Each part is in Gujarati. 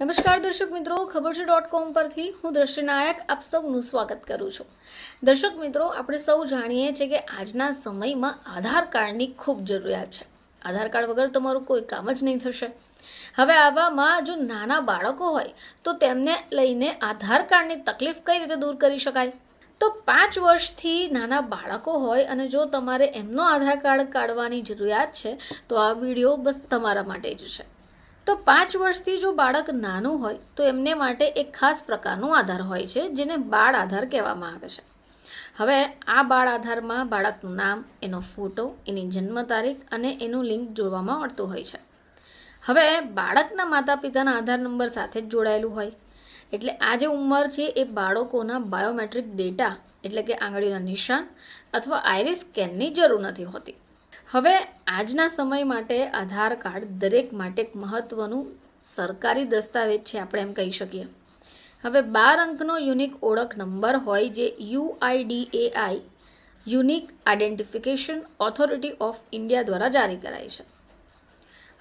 નમસ્કાર દર્શક મિત્રો, ખબર છે .com પરથી હું દ્રષ્ટિ નાયક આપ સૌનું સ્વાગત કરું છું. દર્શક મિત્રો, આપણે સૌ જાણીએ છીએ કે આજના સમયમાં આધાર કાર્ડની ખૂબ જરૂરિયાત છે. આધાર કાર્ડ વગર તમારું કોઈ કામ જ નહીં થશે. હવે આવામાં જો નાના બાળકો હોય તો તેમને લઈને આધાર કાર્ડની તકલીફ કઈ રીતે દૂર કરી શકાય? તો 5 વર્ષથી નાના બાળકો હોય અને જો તમારે એમનો આધાર કાર્ડ કાઢવાની જરૂરિયાત છે તો આ વિડીયો બસ તમારા માટે જ છે. તો 5 વર્ષથી જો બાળક નાનું હોય તો એમને માટે એક ખાસ પ્રકારનો આધાર હોય છે જેને બાળ આધાર કહેવામાં આવે છે. હવે આ બાળ આધારમાં બાળકનું નામ, એનો ફોટો, એની જન્મ તારીખ અને એનું લિંક જોડવામાં આવતું હોય છે. હવે બાળકના માતા પિતાના આધાર નંબર સાથે જ જોડાયેલું હોય એટલે આ જે ઉંમર છે એ બાળકોના બાયોમેટ્રિક ડેટા એટલે કે આંગળીના નિશાન અથવા આઈરિસ સ્કેનની જરૂર નથી હોતી. હવે આજના સમય માટે આધાર કાર્ડ દરેક માટે એક મહત્ત્વનું સરકારી દસ્તાવેજ છે, આપણે એમ કહી શકીએ. હવે 12 અંકનો યુનિક ઓળખ નંબર હોય જે UIDAI unique identification authority of India દ્વારા જારી કરાય છે.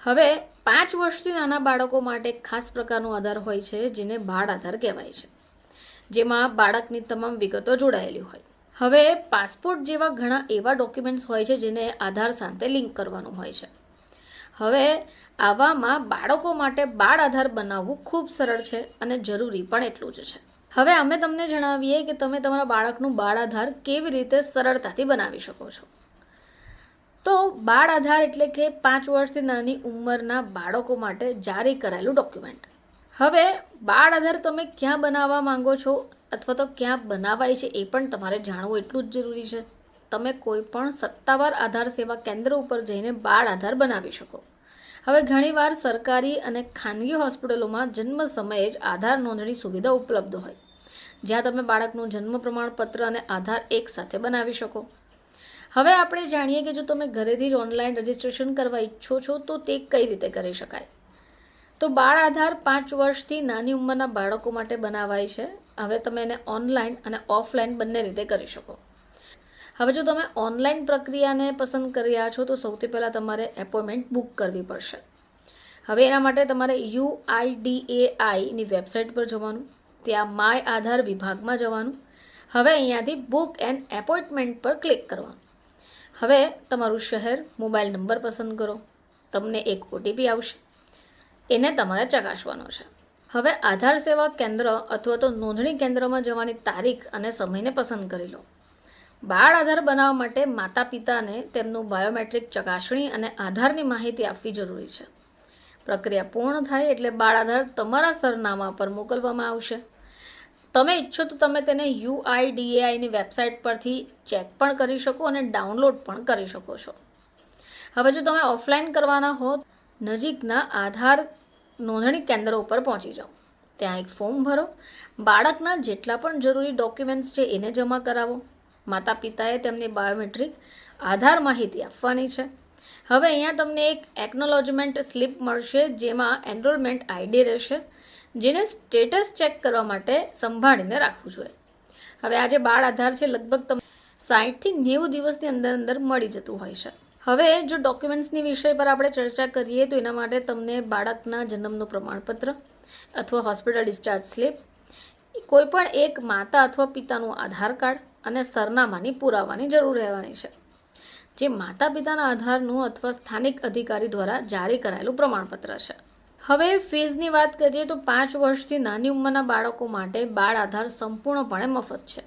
હવે 5 વર્ષથી નાના બાળકો માટે ખાસ પ્રકારનો આધાર હોય છે જેને બાળ આધાર કહેવાય છે, જેમાં બાળકની તમામ વિગતો જોડાયેલી હોય. હવે પાસપોર્ટ જેવા ઘણા એવા ડોક્યુમેન્ટ્સ હોય છે જેને આધાર સાથે લિંક કરવાનું હોય છે. હવે આવામાં બાળકો માટે બાળ આધાર બનાવવું ખૂબ સરળ છે અને જરૂરી પણ એટલું જ છે. હવે અમે તમને જણાવીએ કે તમે તમારા બાળકનું બાળ આધાર કેવી રીતે સરળતાથી બનાવી શકો છો. તો બાળ આધાર એટલે કે 5 વર્ષથી નાની ઉંમરના બાળકો માટે જારી કરાયેલું ડોક્યુમેન્ટ. હવે બાળ આધાર તમે ક્યાં બનાવવા માંગો છો અથવા તો ક્યાં બનાવાય છે એ પણ તમારે જાણવું એટલું જ જરૂરી છે. તમે કોઈ પણ સત્તાવાર આધાર સેવા કેન્દ્ર ઉપર જઈને બાળ આધાર બનાવી શકો. હવે ઘણીવાર સરકારી અને ખાનગી હોસ્પિટલોમાં જન્મ સમયે જ આધાર નોંધણી સુવિધા ઉપલબ્ધ હોય, જ્યાં તમે બાળકનું જન્મ પ્રમાણપત્ર અને આધાર એક સાથે બનાવી શકો. હવે આપણે જાણીએ કે જો તમે ઘરેથી જ ઓનલાઈન રજિસ્ટ્રેશન કરવા ઈચ્છો છો તો તે કઈ રીતે કરી શકાય. તો બાળ આધાર 5 વર્ષથી નાની ઉંમરના બાળકો માટે બનાવાય છે. હવે તમે એને ઓનલાઈન અને ઓફલાઈન બંને રીતે કરી શકો. હવે જો તમે ઓનલાઈન પ્રક્રિયાને પસંદ કર્યા છો તો સૌથી પહેલાં તમારે એપોઇન્ટમેન્ટ બુક કરવી પડશે. હવે એના માટે તમારે UIDAIની વેબસાઇટ પર જવાનું, ત્યાં માય આધાર વિભાગમાં જવાનું. હવે અહીંયાથી બુક એન્ડ એપોઇન્ટમેન્ટ પર ક્લિક કરવાનું. હવે તમારું શહેર, મોબાઈલ નંબર પસંદ કરો. તમને એક OTP આવશે, એને તમારે ચકાસવાનો છે. હવે આધાર સેવા કેન્દ્ર અથવા તો નોંધણી કેન્દ્રમાં જવાની તારીખ અને સમયને પસંદ કરી લો. બાળ આધાર બનાવવા માટે માતા પિતાને તેમનું બાયોમેટ્રિક ચકાસણી અને આધારની માહિતી આપવી જરૂરી છે. પ્રક્રિયા પૂર્ણ થાય એટલે બાળ આધાર તમારા સરનામા પર મોકલવામાં આવશે. તમે ઈચ્છો તો તમે તેને UIDAIની વેબસાઇટ પરથી ચેક પણ કરી શકો અને ડાઉનલોડ પણ કરી શકો છો. હવે જો તમે ઓફલાઈન કરવાના હો, નજીકના આધાર નોંધણી કેન્દ્ર ઉપર પહોંચી જાઓ. ત્યાં એક ફોર્મ ભરો, બાળકના જેટલા પણ જરૂરી ડોક્યુમેન્ટ્સ છે એને જમા કરાવો. માતા પિતાએ તેમની બાયોમેટ્રિક આધાર માહિતી આપવાની છે. હવે અહીંયા તમને એક એકનોલોજમેન્ટ સ્લિપ મળશે જેમાં એનરોલમેન્ટ ID રહેશે, જેને સ્ટેટસ ચેક કરવા માટે સંભાળીને રાખવું જોઈએ. હવે આ જે બાળ આધાર છે લગભગ તમને 60 થી 90 દિવસની અંદર મળી જતું હોય છે. હવે જો ડોક્યુમેન્ટ્સની વિષય પર આપણે ચર્ચા કરીએ તો એના માટે તમને બાળકના જન્મનું પ્રમાણપત્ર અથવા હોસ્પિટલ ડિસ્ચાર્જ સ્લિપ, કોઈ પણ એક માતા અથવા પિતાનું આધાર કાર્ડ અને સરનામાની પુરાવાની જરૂર રહેવાની છે, જે માતા પિતાના આધારનું અથવા સ્થાનિક અધિકારી દ્વારા જારી કરાયેલું પ્રમાણપત્ર છે. હવે ફીઝની વાત કરીએ તો 5 વર્ષથી નાની ઉંમરના બાળકો માટે બાળ આધાર સંપૂર્ણપણે મફત છે.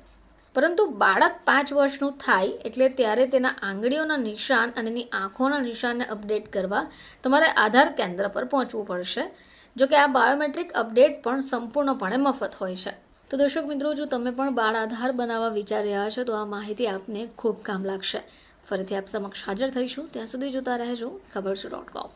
પરંતુ બાળક 5 વર્ષનું થાય એટલે ત્યારે તેના આંગળીઓના નિશાન અને એની આંખોના નિશાનને અપડેટ કરવા તમારે આધાર કેન્દ્ર પર પહોંચવું પડશે. જોકે આ બાયોમેટ્રિક અપડેટ પણ સંપૂર્ણપણે મફત હોય છે. તો દર્શક મિત્રો, જો તમે પણ બાળ આધાર બનાવવા વિચારી રહ્યા છો તો આ માહિતી આપને ખૂબ કામ લાગશે. ફરીથી આપ સમક્ષ હાજર થઈશું. ત્યાં સુધી જોતા રહેજો ખબર છે .com.